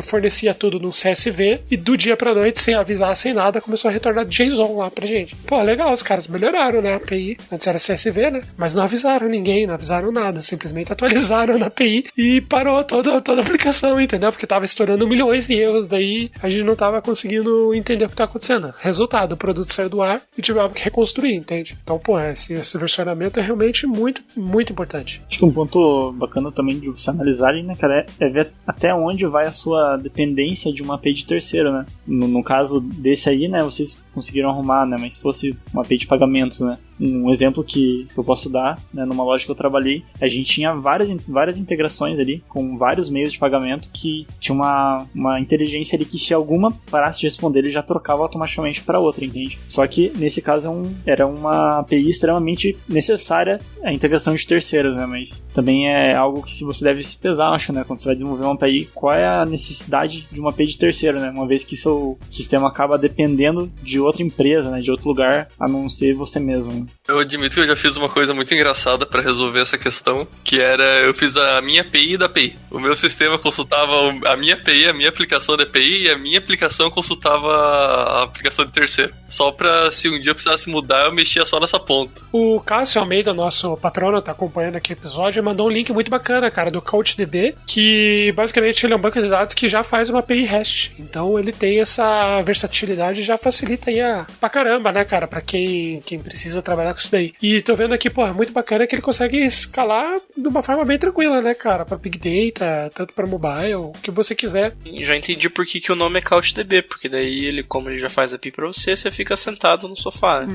fornecia tudo no CSV e do dia pra noite, sem avisar, sem nada, começou a retornar JSON lá pra gente. Pô, legal, os caras melhoraram, né? A API, antes era CSV, né? Mas não avisaram ninguém, não avisaram nada, simplesmente atualizaram na API e parou toda a aplicação, entendeu? Porque tava estourando milhões de erros, daí a gente não tava conseguindo entender o que tá acontecendo. Resultado, o produto saiu do ar e tivemos que reconstruir, entende? Então, pô, esse versionamento é realmente muito, muito importante. Acho que um ponto bacana também de você analisar, né, cara, é ver até onde vai a sua dependência de uma API de terceiro, né? No caso desse aí, né, vocês conseguiram arrumar, né, mas se fosse uma API de pagamentos, né, um exemplo que eu posso dar, né, numa loja que eu trabalhei, a gente tinha várias integrações ali, com vários meios de pagamento que tinha uma inteligência ali que se alguma parasse de responder, ele já trocava automaticamente para outra, entende? Só que nesse caso era uma API extremamente necessária a integração de terceiros, né, mas também é algo que você deve se pesar, acho, né, quando você vai desenvolver uma API, qual é a necessidade de uma API de terceiro, né, uma vez que seu sistema acaba dependendo de outra empresa, né, de outro lugar, a não ser você mesmo, né? Eu admito que eu já fiz uma coisa muito engraçada pra resolver essa questão, que era, eu fiz a minha API da API. O meu sistema consultava a minha API, a minha aplicação da API, e a minha aplicação consultava a aplicação de terceiro. Só pra, se um dia eu precisasse mudar, eu mexia só nessa ponta. O Cássio Almeida, nosso patrono, tá acompanhando aqui o episódio, mandou um link muito bacana, cara, do CouchDB, que basicamente ele é um banco de dados que já faz uma API REST. Então ele tem essa versatilidade e já facilita aí pra caramba, né, cara, pra quem precisa trabalhar com isso daí. E tô vendo aqui, pô, é muito bacana que ele consegue escalar de uma forma bem tranquila, né, cara, pra Big Data, tanto pra mobile, o que você quiser. E já entendi por que o nome é CouchDB, porque daí ele, como ele já faz API pra você fica sentado no sofá, né?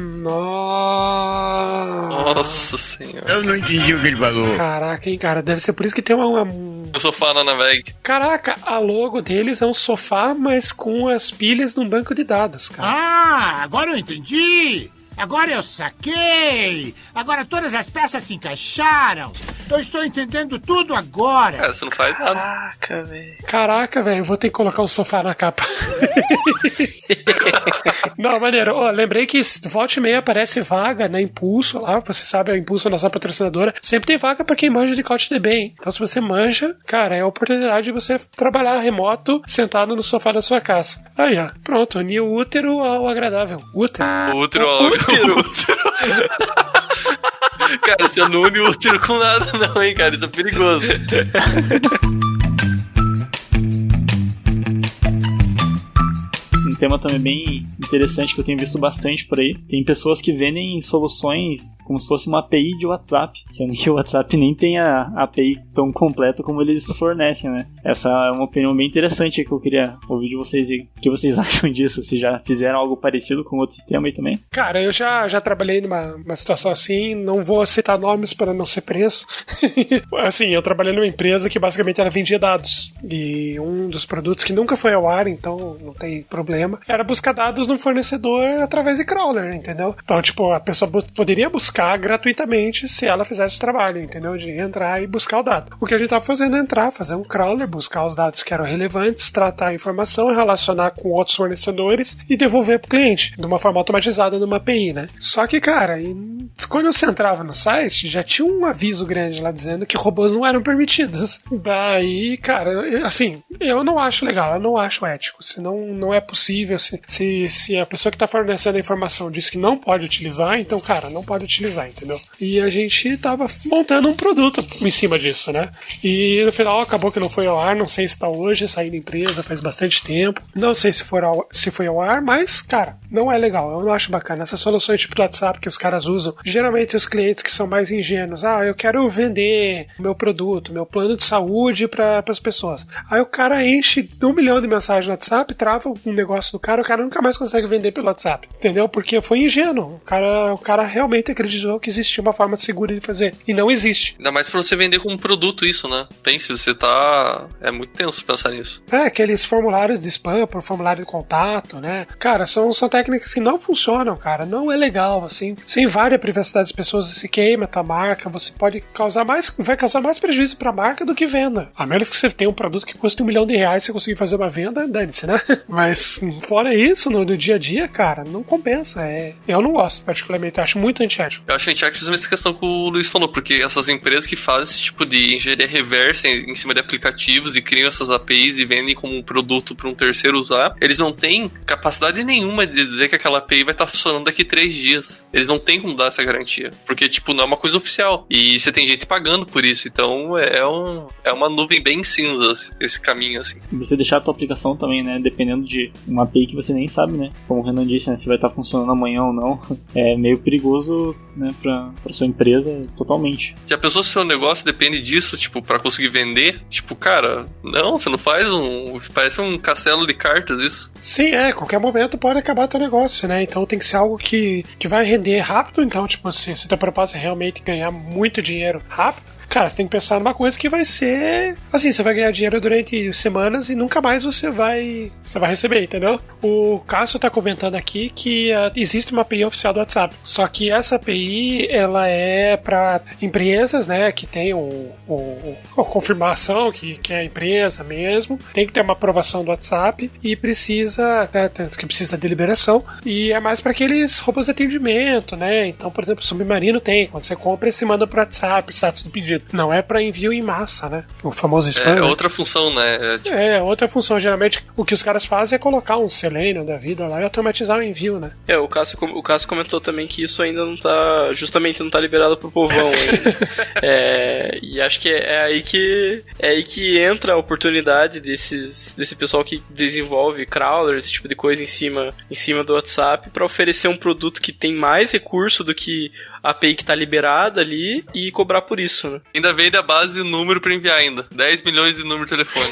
Nossa senhora. Eu não entendi o que ele falou. Caraca, hein, cara, deve ser por isso que tem O sofá na Naveg. Caraca, a logo deles é um sofá, mas com as pilhas num banco de dados, cara. Ah, agora eu entendi! Agora eu saquei! Agora todas as peças se encaixaram! Eu estou entendendo tudo agora! Cara, você não faz nada. Caraca, velho, eu vou ter que colocar um sofá na capa. Não, maneiro. Lembrei que volta e meia aparece vaga na Impulso lá. Você sabe, a Impulso é a nossa patrocinadora. Sempre tem vaga pra quem manja de CouchDB, hein? Então, se você manja, cara, é a oportunidade de você trabalhar remoto, sentado no sofá da sua casa. Aí, ó. Pronto, unir o útero ao agradável. Útero. O útero ao útero. Cara, você não une o útero com nada não, hein, cara. Isso é perigoso. Um tema também bem interessante que eu tenho visto bastante por aí. Tem pessoas que vendem soluções como se fosse uma API de WhatsApp, sendo que o WhatsApp nem tem a API tão completa como eles fornecem, né? Essa é uma opinião bem interessante que eu queria ouvir de vocês. E o que vocês acham disso? Se já fizeram algo parecido com outro sistema aí também? Cara, eu já trabalhei numa situação assim, não vou citar nomes para não ser preso. Assim, eu trabalhei numa empresa que basicamente ela vendia dados. E um dos produtos que nunca foi ao ar, então não tem problema, sistema era buscar dados no fornecedor através de crawler, entendeu? Então, tipo, a pessoa poderia buscar gratuitamente se ela fizesse o trabalho, entendeu? De entrar e buscar o dado. O que a gente tava fazendo é entrar, fazer um crawler, buscar os dados que eram relevantes, tratar a informação, relacionar com outros fornecedores e devolver pro cliente, de uma forma automatizada numa API, né? Só que, cara, quando você entrava no site, já tinha um aviso grande lá dizendo que robôs não eram permitidos. Daí, cara, assim, eu não acho legal, eu não acho ético. Se não é possível, se a pessoa que tá fornecendo a informação diz que não pode utilizar, então, cara, não pode utilizar, entendeu? E a gente tava montando um produto em cima disso, né? E no final acabou que não foi ao ar, não sei se tá hoje, saí da empresa faz bastante tempo, não sei se foi ao ar, mas, cara, não é legal, eu não acho bacana. Essas soluções tipo do WhatsApp que os caras usam, geralmente os clientes que são mais ingênuos, eu quero vender meu produto, meu plano de saúde para as pessoas. Aí o cara enche 1 milhão de mensagens no WhatsApp, trava um negócio do cara, o cara nunca mais consegue vender pelo WhatsApp, entendeu? Porque foi ingênuo. O cara realmente acreditou que existia uma forma segura de fazer, e não existe. Ainda mais pra você vender como produto isso, né? Pense, você tá... É muito tenso pensar nisso. Aqueles formulários de spam, por formulário de contato, né? Cara, são técnicas que não funcionam, cara. Não é legal, assim. Você invade a privacidade das pessoas, se queima a tua marca, você vai causar mais prejuízo pra marca do que venda. A menos que você tenha um produto que custa R$1 milhão e você conseguir fazer uma venda, dane-se, né? Mas fora isso, no dia a dia, cara, não compensa. Eu não gosto, particularmente. Eu acho muito antiético. Eu acho antiético justamente essa questão que o Luiz falou, porque essas empresas que fazem esse tipo de engenharia reversa em cima de aplicativos e criam essas APIs e vendem como um produto para um terceiro usar, eles não têm capacidade nenhuma de dizer que aquela API vai estar funcionando daqui 3 dias. Eles não têm como dar essa garantia, porque, tipo, não é uma coisa oficial. E você tem gente pagando por isso, então é uma nuvem bem cinza esse caminho, assim. E você deixar a tua aplicação também, né, dependendo de uma API que você nem sabe, né, como o Renan disse, né, se vai estar funcionando amanhã ou não, é meio perigoso, né, pra sua empresa totalmente. Já pensou se o seu negócio depende disso, tipo, pra conseguir vender? Tipo, cara, não, você não faz parece um castelo de cartas isso. Sim, qualquer momento pode acabar teu negócio, né, então tem que ser algo que vai render rápido, então, tipo, se teu propósito é realmente ganhar muito dinheiro rápido, cara, você tem que pensar numa coisa que vai ser... Assim, você vai ganhar dinheiro durante semanas e nunca mais você vai receber, entendeu? O Cássio tá comentando aqui que existe uma API oficial do WhatsApp. Só que essa API, ela é para empresas, né, que tem a confirmação que é a empresa mesmo. Tem que ter uma aprovação do WhatsApp e precisa de liberação. E é mais para aqueles robôs de atendimento, né? Então, por exemplo, o Submarino tem. Quando você compra, você manda pro WhatsApp, status do pedido. Não é para envio em massa, né? O famoso spam. É outra função, né? Outra função. Geralmente, o que os caras fazem é colocar um Selenium da vida lá e automatizar o envio, né? O Cássio comentou também que isso ainda não tá... Justamente não tá liberado pro povão ainda. E acho que é aí que entra a oportunidade desse pessoal que desenvolve crawler, esse tipo de coisa em cima do WhatsApp, para oferecer um produto que tem mais recurso do que a API que tá liberada ali e cobrar por isso, né? Ainda veio da base o número pra enviar ainda. 10 milhões de número de telefone.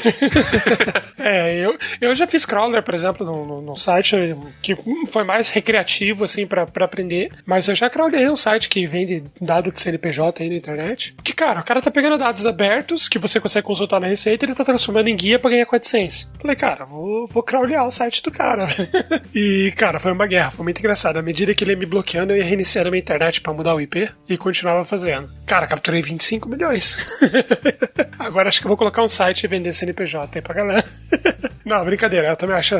Eu já fiz crawler, por exemplo, num site que foi mais recreativo, assim, pra aprender. Mas eu já crawlei um site que vende dados de CNPJ aí na internet. Porque, cara, o cara tá pegando dados abertos que você consegue consultar na Receita e ele tá transformando em guia pra ganhar 400. Falei, cara, vou crawlear o site do cara. E, cara, foi uma guerra, foi muito engraçado. À medida que ele ia me bloqueando, eu ia reiniciando a minha internet pra mudar o IP e continuava fazendo. Cara, capturei 25 milhões. Agora acho que eu vou colocar um site e vender CNPJ aí pra galera. Não, brincadeira, eu também acho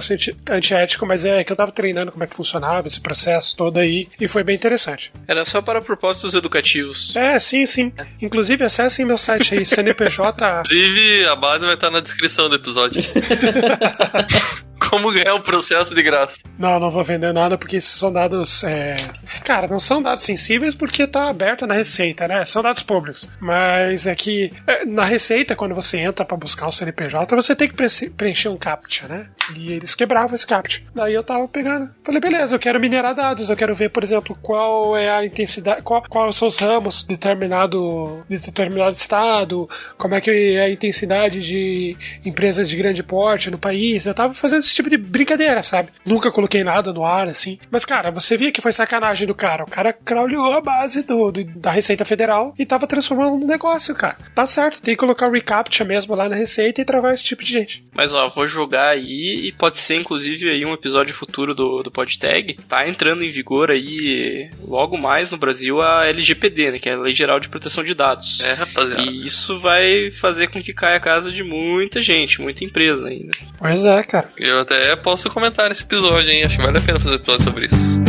antiético, mas é que eu tava treinando como é que funcionava esse processo todo aí e foi bem interessante. Era só para propósitos educativos. Sim. Inclusive, acessem meu site aí, CNPJ. Inclusive, a base vai estar na descrição do episódio. Como ganhar um processo de graça. Não vou vender nada porque esses são dados... Cara, não são dados sensíveis porque tá aberto na Receita, né? São dados públicos. Mas é que na Receita, quando você entra pra buscar o CNPJ, você tem que preencher um CAPTCHA, né? E eles quebravam esse CAPTCHA. Daí eu tava pegando. Falei, beleza, eu quero minerar dados. Eu quero ver, por exemplo, qual é a intensidade... Quais são os ramos de determinado estado, como é que é a intensidade de empresas de grande porte no país. Eu tava fazendo esse tipo tipo de brincadeira, sabe? Nunca coloquei nada no ar, assim. Mas, cara, você via que foi sacanagem do cara. O cara crawleou a base da Receita Federal e tava transformando no negócio, cara. Tá certo, tem que colocar o reCAPTCHA mesmo lá na Receita e travar esse tipo de gente. Mas, ó, vou jogar aí e pode ser, inclusive, aí um episódio futuro do PodTag. Tá entrando em vigor aí, logo mais no Brasil, a LGPD, né? Que é a Lei Geral de Proteção de Dados. Rapaziada. E isso vai fazer com que caia a casa de muita gente, muita empresa ainda. Pois é, cara. Eu até posso comentar nesse episódio, hein? Acho que vale a pena fazer episódio sobre isso.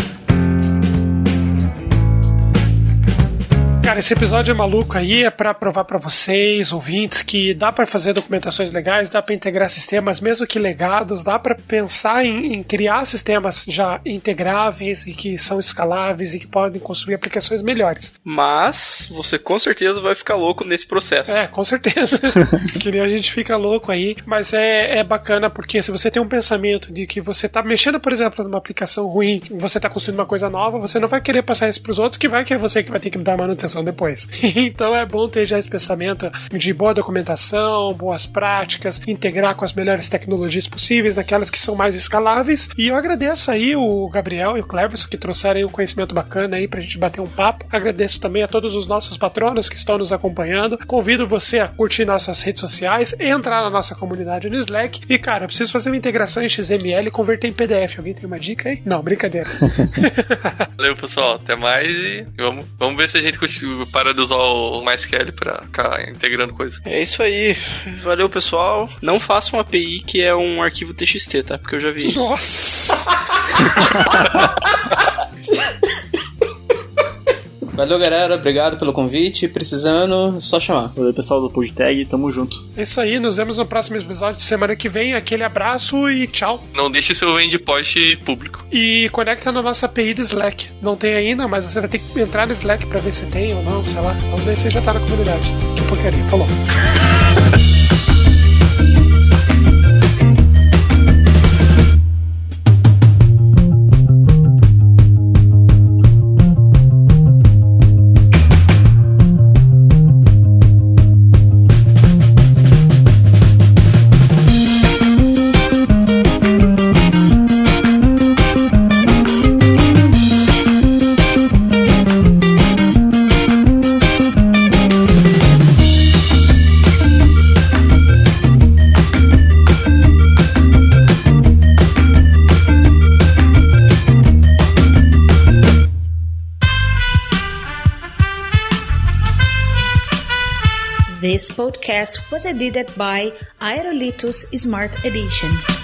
Cara, esse episódio é maluco aí, é pra provar pra vocês, ouvintes, que dá pra fazer documentações legais, dá pra integrar sistemas, mesmo que legados, dá pra pensar em criar sistemas já integráveis e que são escaláveis e que podem construir aplicações melhores. Mas você com certeza vai ficar louco nesse processo. Com certeza. Que nem a gente fica louco aí, mas é bacana porque se você tem um pensamento de que você tá mexendo, por exemplo, numa aplicação ruim, você tá construindo uma coisa nova, você não vai querer passar isso pros outros, que é você que vai ter que dar manutenção depois. Então é bom ter já esse pensamento de boa documentação, boas práticas, integrar com as melhores tecnologias possíveis, naquelas que são mais escaláveis. E eu agradeço aí o Gabriel e o Cleverson que trouxeram aí um conhecimento bacana aí pra gente bater um papo. Agradeço também a todos os nossos patronos que estão nos acompanhando. Convido você a curtir nossas redes sociais, entrar na nossa comunidade no Slack. E cara, eu preciso fazer uma integração em XML e converter em PDF. Alguém tem uma dica aí? Não, brincadeira. Valeu, pessoal. Até mais e vamos ver se a gente para de usar o MySQL pra ficar integrando coisa. É isso aí. Valeu, pessoal. Não façam API que é um arquivo TXT, tá? Porque eu já vi isso. Nossa! Valeu, galera. Obrigado pelo convite. Precisando, só chamar. Valeu, pessoal do PodTag. Tamo junto. É isso aí. Nos vemos no próximo episódio de semana que vem. Aquele abraço e tchau. Não deixe seu endpoint público. E conecta na nossa API do Slack. Não tem ainda, mas você vai ter que entrar no Slack pra ver se tem ou não, sei lá. Vamos ver se já tá na comunidade. Que porcaria. Falou. This podcast was edited by Aerolitos Smart Edition.